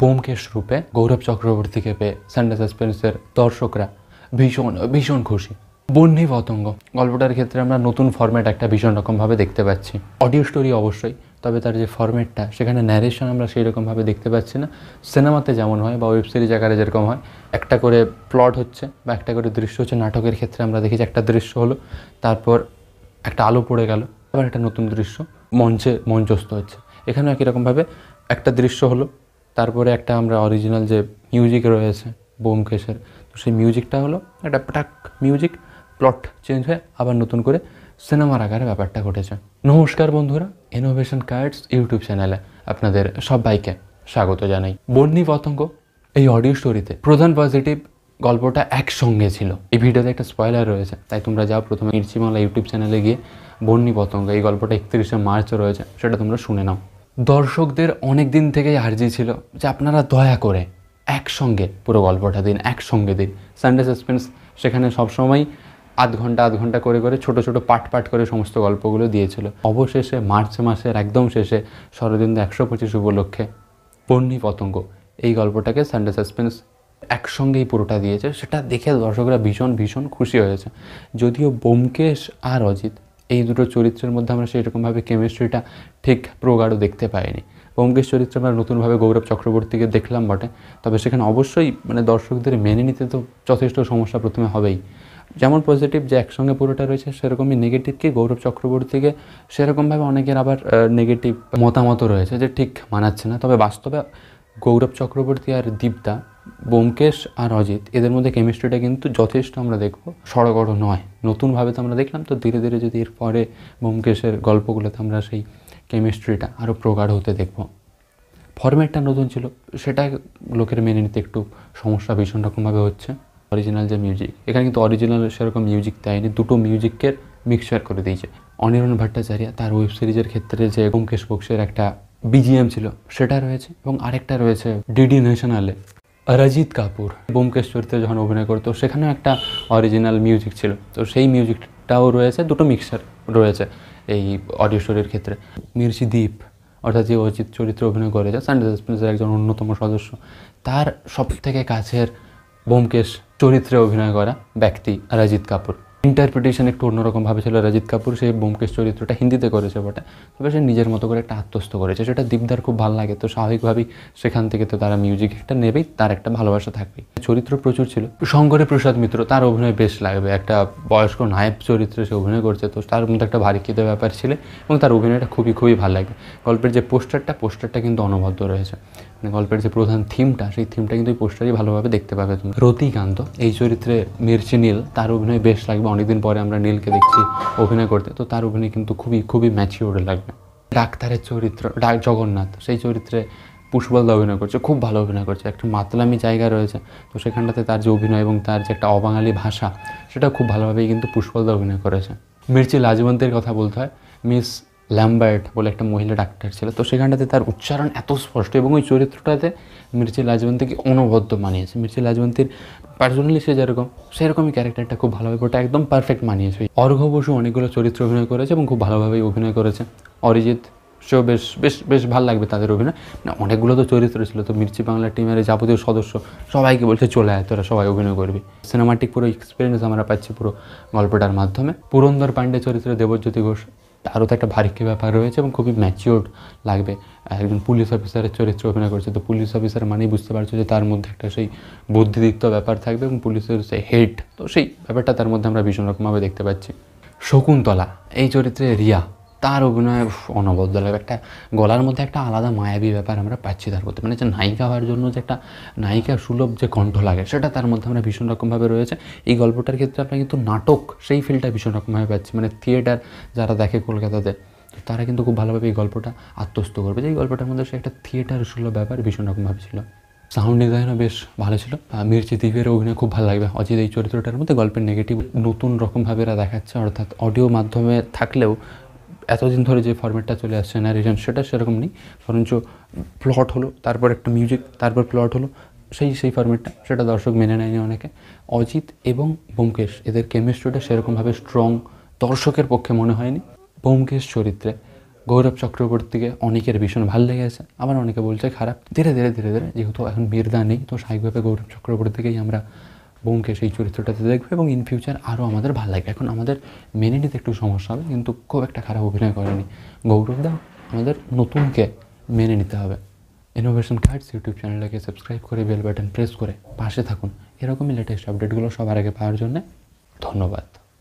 ব্যোমকেশ রূপে গৌরব চক্রবর্তীকে পেয়ে সানডে সাসপেন্সের দর্শকরা ভীষণ ভীষণ খুশি। বন্যী পতঙ্গ গল্পটার ক্ষেত্রে আমরা নতুন ফরম্যাট একটা ভীষণ রকমভাবে দেখতে পাচ্ছি। অডিও স্টোরি অবশ্যই, তবে তার যে ফরম্যাটটা সেখানে ন্যারেশন আমরা সেই রকমভাবে দেখতে পাচ্ছি না। সিনেমাতে যেমন হয় বা ওয়েব সিরিজ আকারে যেরকম হয়, একটা করে প্লট হচ্ছে বা একটা করে দৃশ্য হচ্ছে। নাটকের ক্ষেত্রে আমরা দেখি যে একটা দৃশ্য হলো, তারপর একটা আলো পড়ে গেল, আবার একটা নতুন দৃশ্য মঞ্চস্থ হচ্ছে। এখানেও একই রকমভাবে একটা দৃশ্য হলো, তারপরে একটা আমরা অরিজিনাল যে মিউজিক রয়েছে ব্যোমকেশের, তো সেই মিউজিকটা হলো একটা পটাক মিউজিক, প্লট চেঞ্জ হয়ে আবার নতুন করে সিনেমার আকারে ব্যাপারটা ঘটেছে। নমস্কার বন্ধুরা, ইনোভেশন কার্ডস ইউটিউব চ্যানেলে আপনাদের সবাইকে স্বাগত জানাই। বন্যী পতঙ্গ এই অডিও স্টোরিতে প্রধান পজিটিভ গল্পটা একসঙ্গে ছিল। এই ভিডিওতে একটা স্পয়লার রয়েছে, তাই তোমরা যাও প্রথমে মির্চিমালা ইউটিউব চ্যানেলে গিয়ে বন্যী পতঙ্গ এই গল্পটা 31শে মার্চ রয়েছে, সেটা তোমরা শুনে নাও। দর্শকদের অনেক দিন থেকেই আর্জি ছিল যে আপনারা দয়া করে একসঙ্গে পুরো গল্পটা দিন, একসঙ্গে দিন। সানডে সাসপেন্স সেখানে সবসময় আধ ঘন্টা করে করে ছোট ছোট পাট করে সমস্ত গল্পগুলো দিয়েছিল। অবশেষে মার্চ মাসের একদম শেষে শরদিন্দু 125 উপলক্ষে বন্যী পতঙ্গ এই গল্পটাকে সানডে সাসপেন্স একসঙ্গেই পুরোটা দিয়েছে। সেটা দেখে দর্শকরা ভীষণ ভীষণ খুশি হয়েছে। যদিও ব্যোমকেশ আর অজিত এই দুটো চরিত্রের মধ্যে আমরা সেরকমভাবে কেমিস্ট্রিটা ঠিক প্রগাঢ় দেখতে পাইনি। ব্যোমকেশ চরিত্রে আমরা নতুনভাবে গৌরব চক্রবর্তীকে দেখলাম বটে, তবে সেখানে অবশ্যই দর্শকদের মেনে নিতে তো যথেষ্ট সমস্যা প্রথমে হবেই। যেমন পজিটিভ যে একসঙ্গে পুরোটা রয়েছে, সেরকমই নেগেটিভকে গৌরব চক্রবর্তীকে সেরকমভাবে অনেকের আবার নেগেটিভ মতামতও রয়েছে যে ঠিক মানাচ্ছে না। তবে বাস্তবে গৌরব চক্রবর্তী আর দীপদা, ব্যোমকেশ আর অজিত, এদের মধ্যে কেমিস্ট্রিটা কিন্তু যথেষ্ট আমরা দেখব, সড়গড় নয়। নতুনভাবে তো আমরা দেখলাম, তো ধীরে ধীরে যদি এরপরে ব্যোমকেশের গল্পগুলোতে আমরা সেই কেমিস্ট্রিটা আরও প্রগাঢ় হতে দেখব। ফরম্যাটটা নতুন ছিল, সেটা লোকের মেনে নিতে একটু সমস্যা ভীষণ রকমভাবে হচ্ছে। অরিজিনাল যে মিউজিক, এখানে কিন্তু অরিজিনাল সেরকম মিউজিক দেয়নি, দুটো মিউজিকের মিক্সচার করে দিয়েছে। অনির্বাণ ভট্টাচার্য তার ওয়েব সিরিজের ক্ষেত্রে যে ব্যোমকেশ বক্সের একটা বিজিএম ছিল সেটা রয়েছে, এবং আরেকটা রয়েছে ডিডি ন্যাশনালে অরিজিৎ কাপুর ব্যোমকেশ চরিত্রে যখন অভিনয় করতো সেখানেও একটা অরিজিনাল মিউজিক ছিল, তো সেই মিউজিকটাও রয়েছে। দুটো মিক্সচার রয়েছে এই অডিও স্টোরির ক্ষেত্রে। মির্চি দ্বীপ অর্থাৎ যে অজিত চরিত্রে অভিনয় করেছে, সানডে সাসপেন্সের একজন অন্যতম সদস্য, তার সব থেকে কাছের ব্যোমকেশ চরিত্রে অভিনয় করা ব্যক্তি অরিজিৎ কাপুর। ইন্টারপ্রিটেশন একটু অন্যরকমভাবে ছিল। অরিজিৎ কাপুর সেই ব্যোমকেশ চরিত্রটা হিন্দিতে করেছে বটে, তবে সে নিজের মতো করে একটা আত্মস্থ করেছে, সেটা দীপদার খুব ভালো লাগে। তো স্বাভাবিকভাবেই সেখান থেকে তো তারা মিউজিক একটা নেবেই, তার একটা ভালোবাসা থাকবেই। চরিত্র প্রচুর ছিল। শঙ্করে প্রসাদ মিত্র, তার অভিনয় বেশ লাগবে, একটা বয়স্ক নায়ক চরিত্রে সে অভিনয় করছে, তো তার মধ্যে একটা ভারিকিত ব্যাপার ছিল এবং তার অভিনয়টা খুবই ভালো লাগবে। গল্পের যে পোস্টারটা কিন্তু অনবদ্য রয়েছে, গল্পের যে প্রধান থিমটা, সেই থিমটা কিন্তু এই পোস্টারই ভালোভাবে দেখতে পাবে তুমি। রতিকান্ত এই চরিত্রে মির্চি নীল, তার অভিনয় বেশ লাগবে। অনেকদিন পরে আমরা নীলকে দেখছি অভিনয় করতে, তো তার অভিনয় কিন্তু খুবই ম্যাচিওর লাগবে। ডাক্তারের চরিত্র জগন্নাথ, সেই চরিত্রে পুষ্পলদা অভিনয় করছে, খুব ভালো অভিনয় করছে। একটা মাতলামি জায়গা রয়েছে, তো সেখানটাতে তার যে অভিনয় এবং তার যে একটা অবাঙালি ভাষা, সেটা খুব ভালোভাবেই কিন্তু পুষ্পলদা অভিনয় করেছে। মির্চি লাজবন্তের কথা বলতে হয়, মিস ল্যাম্বার্ট বলে একটা মহিলা ডাক্তার ছিল, তো সেখানটাতে তার উচ্চারণ এত স্পষ্ট এবং ওই চরিত্রটাতে মির্চি লাজবন্তীকে অনবদ্য মানিয়েছে। মির্চি লাজবন্তীর পার্সোনালি সে যেরকম, সেরকমই ক্যারেক্টারটা খুব ভালোভাবে ওটা একদম পারফেক্ট মানিয়েছে। অর্ঘ্য বসু অনেকগুলো চরিত্র অভিনয় করেছে এবং খুব ভালোভাবেই অভিনয় করেছে। অরিজিৎ সেও বেশ ভালো লাগবে তাদের অভিনয়। অনেকগুলো তো চরিত্র ছিল, তো মির্চি বাংলা টিমের যাবতীয় সদস্য সবাইকে বলছে চলে আয়, তোরা সবাই অভিনয় করবি। সিনেমাটিক পুরো এক্সপিরিয়েন্স আমরা পাচ্ছি পুরো গল্পটার মাধ্যমে। পুরন্দর পাণ্ডে চরিত্রে দেবজ্যোতি ঘোষ, তারও তো একটা ভারিক্কি ব্যাপার রয়েছে এবং খুবই ম্যাচিওর্ড লাগবে। একজন পুলিশ অফিসারের চরিত্রে অভিনয় করছে, তো পুলিশ অফিসার মানেই বুঝতে পারছো যে তার মধ্যে একটা সেই বুদ্ধিদীপ্ত ব্যাপার থাকবে এবং পুলিশের সেই হেড, তো সেই ব্যাপারটা তার মধ্যে আমরা ভীষণ রকমভাবে দেখতে পাচ্ছি। শকুন্তলা এই চরিত্রে রিয়া, তার অভিনয় অনবদ্য লাগবে। একটা গলার মধ্যে একটা আলাদা মায়াবী ব্যাপার আমরা পাচ্ছি তার মধ্যে, যে নায়িকা হওয়ার জন্য যে একটা নায়িকা সুলভ যে কণ্ঠ লাগে, সেটা তার মধ্যে আমরা ভীষণ রকমভাবে রয়েছে। এই গল্পটার ক্ষেত্রে আমরা কিন্তু নাটক সেই ফিলটা ভীষণ রকমভাবে পাচ্ছি, থিয়েটার যারা দেখে কলকাতাতে, তারা কিন্তু খুব ভালোভাবে এই গল্পটা আত্মস্থ করবে, যে এই গল্পটার মধ্যে সে একটা থিয়েটার সুলভ ব্যাপার ভীষণ রকমভাবে ছিল। সাউন্ড ডিজাইনও বেশ ভালো ছিল। মির্চি দ্বীপের অভিনয় খুব ভালো লাগবে। অজিত এই চরিত্রটার মধ্যে গল্পের নেগেটিভ নতুন রকমভাবে এরা দেখাচ্ছে, অর্থাৎ অডিও মাধ্যমে থাকলেও এতদিন ধরে যে ফরম্যাটটা চলে আসছে ন্যারেশন, সেটা সেরকম নেই, বরঞ্চ প্লট হলো, তারপর একটা মিউজিক, তারপর প্লট হলো, সেই ফরম্যাটটা, সেটা দর্শক মেনে নেয়নি অনেকে। অজিত এবং ব্যোমকেশ এদের কেমিস্ট্রিটা সেরকমভাবে স্ট্রং দর্শকের পক্ষে মনে হয়নি। ব্যোমকেশ চরিত্রে গৌরব চক্রবর্তীকে অনেকের ভীষণ ভালো লেগেছে, আবার অনেকে বলছে খারাপ। ধীরে ধীরে ধীরে ধীরে যেহেতু এখন বীরদা নেই, তো স্বাভাবিকভাবে গৌরব চক্রবর্তীকেই আমরা বোমকে সেই চরিত্রটাতে দেখবো এবং ইন ফিউচার আরও আমাদের ভালো লাগবে। এখন আমাদের মেনে নিতে একটু সমস্যা হবে, কিন্তু খুব একটা খারাপ অভিনয় করেনি গৌরবদা। আমাদের নতুনকে মেনে নিতে হবে। ইনোভেশন কার্ডস ইউটিউব চ্যানেলটাকে সাবস্ক্রাইব করে বেল বাটন প্রেস করে পাশে থাকুন। এরকমই লেটেস্ট আপডেটগুলো সবার আগে পাওয়ার জন্য ধন্যবাদ।